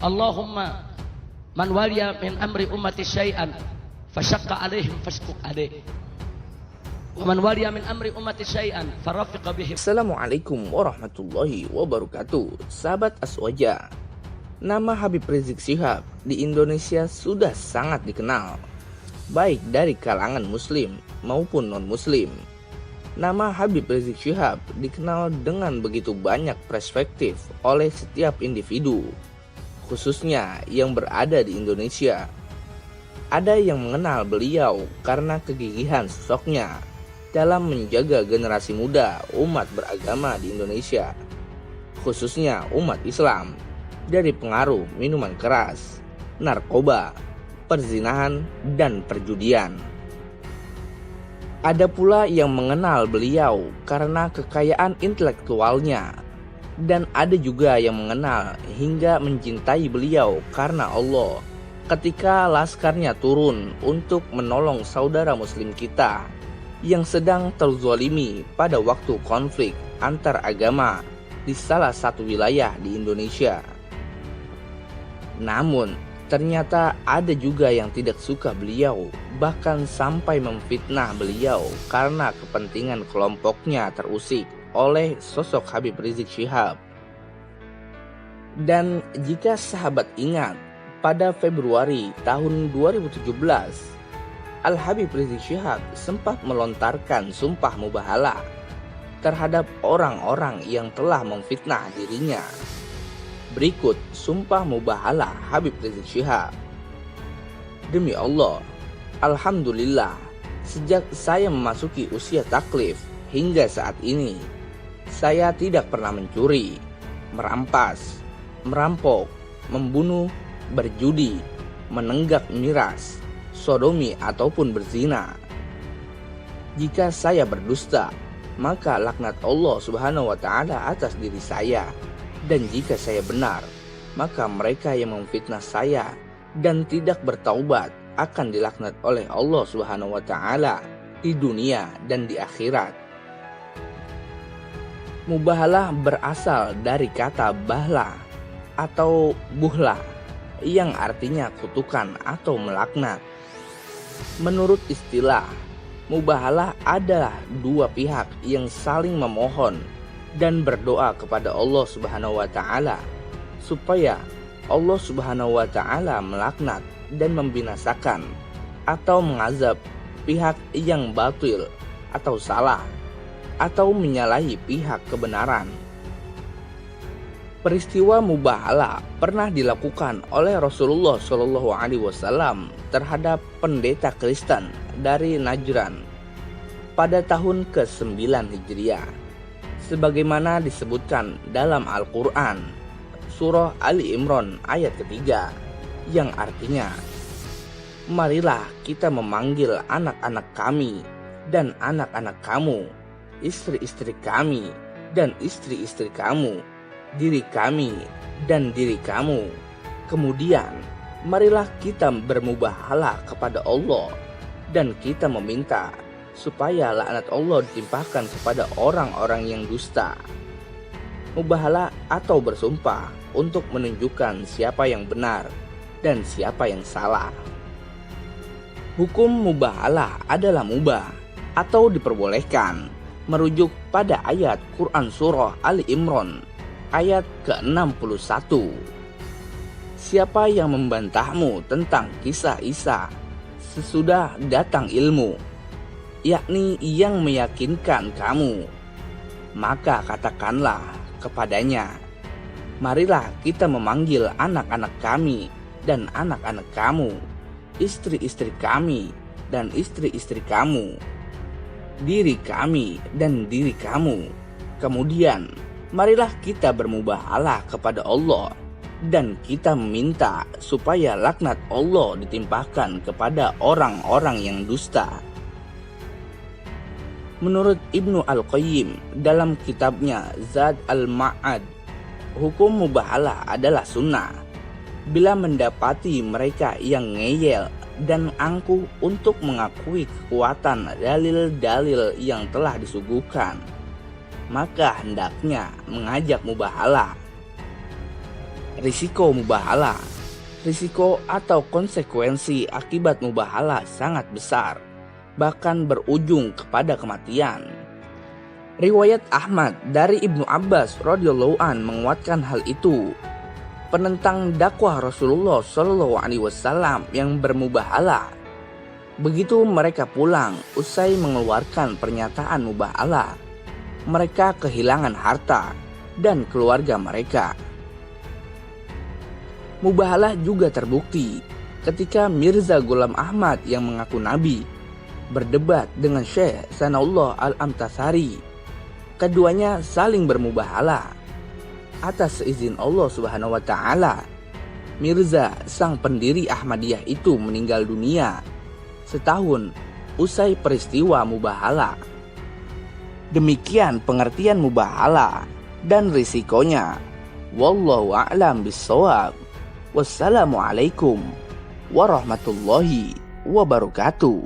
Allahumma man waliya min amri ummati syai'an fasyaqqa alaihim fashquq alaih. Wa man waliya min amri ummati syai'an farafiqa bihim. Assalamualaikum warahmatullahi wabarakatuh. Sahabat Aswaja, nama Habib Rizik Syihab di Indonesia sudah sangat dikenal, baik dari kalangan muslim maupun non-muslim. Nama Habib Rizik Syihab dikenal dengan begitu banyak perspektif oleh setiap individu, khususnya yang berada di Indonesia. Ada yang mengenal beliau karena kegigihan sosoknya dalam menjaga generasi muda umat beragama di Indonesia, khususnya umat Islam, dari pengaruh minuman keras, narkoba, perzinahan, dan perjudian. Ada pula yang mengenal beliau karena kekayaan intelektualnya, dan ada juga yang mengenal hingga mencintai beliau karena Allah ketika laskarnya turun untuk menolong saudara muslim kita yang sedang terzalimi pada waktu konflik antar agama di salah satu wilayah di Indonesia. Namun ternyata ada juga yang tidak suka beliau, bahkan sampai memfitnah beliau karena kepentingan kelompoknya terusik oleh sosok Habib Rizik Syihab. Dan jika sahabat ingat, pada Februari tahun 2017, Al-Habib Rizik Syihab sempat melontarkan sumpah mubahalah terhadap orang-orang yang telah memfitnah dirinya. Berikut sumpah mubahalah Habib Rizik Syihab. Demi Allah, alhamdulillah, sejak saya memasuki usia taklif hingga saat ini, saya tidak pernah mencuri, merampas, merampok, membunuh, berjudi, menenggak miras, sodomi ataupun berzina. Jika saya berdusta, maka laknat Allah Subhanahu wa taala atas diri saya. Dan jika saya benar, maka mereka yang memfitnah saya dan tidak bertaubat akan dilaknat oleh Allah Subhanahu wa taala di dunia dan di akhirat. Mubahalah berasal dari kata bahla atau buhla yang artinya kutukan atau melaknat. Menurut istilah, mubahalah adalah dua pihak yang saling memohon dan berdoa kepada Allah Subhanahu wa taala supaya Allah Subhanahu wa taala melaknat dan membinasakan atau mengazab pihak yang batil atau salah atau menyalahi pihak kebenaran. Peristiwa mubahalah pernah dilakukan oleh Rasulullah Shallallahu alaihi wasallam terhadap pendeta Kristen dari Najran pada tahun ke-9 Hijriah. Sebagaimana disebutkan dalam Al-Quran, surah Ali Imran ayat ketiga, yang artinya, marilah kita memanggil anak-anak kami dan anak-anak kamu, istri-istri kami dan istri-istri kamu, diri kami dan diri kamu. Kemudian, marilah kita bermubahalah kepada Allah dan kita meminta supaya laknat Allah ditimpakan kepada orang-orang yang dusta. Mubahalah atau bersumpah untuk menunjukkan siapa yang benar dan siapa yang salah. Hukum mubahalah adalah mubah atau diperbolehkan merujuk pada ayat Quran surah Ali Imran ayat ke-61. Siapa yang membantahmu tentang kisah Isa sesudah datang ilmu, yakni yang meyakinkan kamu, maka katakanlah kepadanya, marilah kita memanggil anak-anak kami dan anak-anak kamu, istri-istri kami dan istri-istri kamu, diri kami dan diri kamu. Kemudian marilah kita bermubahalah kepada Allah dan kita meminta supaya laknat Allah ditimpakan kepada orang-orang yang dusta. Menurut Ibnu Al-Qayyim dalam kitabnya Zad Al-Ma'ad, hukum mubahalah adalah sunnah bila mendapati mereka yang ngeyel dan angkuh untuk mengakui kekuatan dalil-dalil yang telah disuguhkan, maka hendaknya mengajak mubahalah. Risiko mubahalah. Risiko atau konsekuensi akibat mubahalah sangat besar, bahkan berujung kepada kematian. Riwayat Ahmad dari Ibnu Abbas radhiyallahu an menguatkan hal itu. Penentang dakwah Rasulullah Shallallahu Alaihi Wasallam yang bermubahalah. Begitu mereka pulang usai mengeluarkan pernyataan mubahalah, mereka kehilangan harta dan keluarga mereka. Mubahalah juga terbukti ketika Mirza Ghulam Ahmad yang mengaku nabi berdebat dengan Syekh Sanaullah Al-Amtasari. Keduanya saling bermubahalah. Atas izin Allah Subhanahu wa taala, Mirza sang pendiri Ahmadiyah itu meninggal dunia setahun usai peristiwa mubahalah. Demikian pengertian mubahalah dan risikonya. Wallahu a'lam bishawab. Wassalamualaikum warahmatullahi wabarakatuh.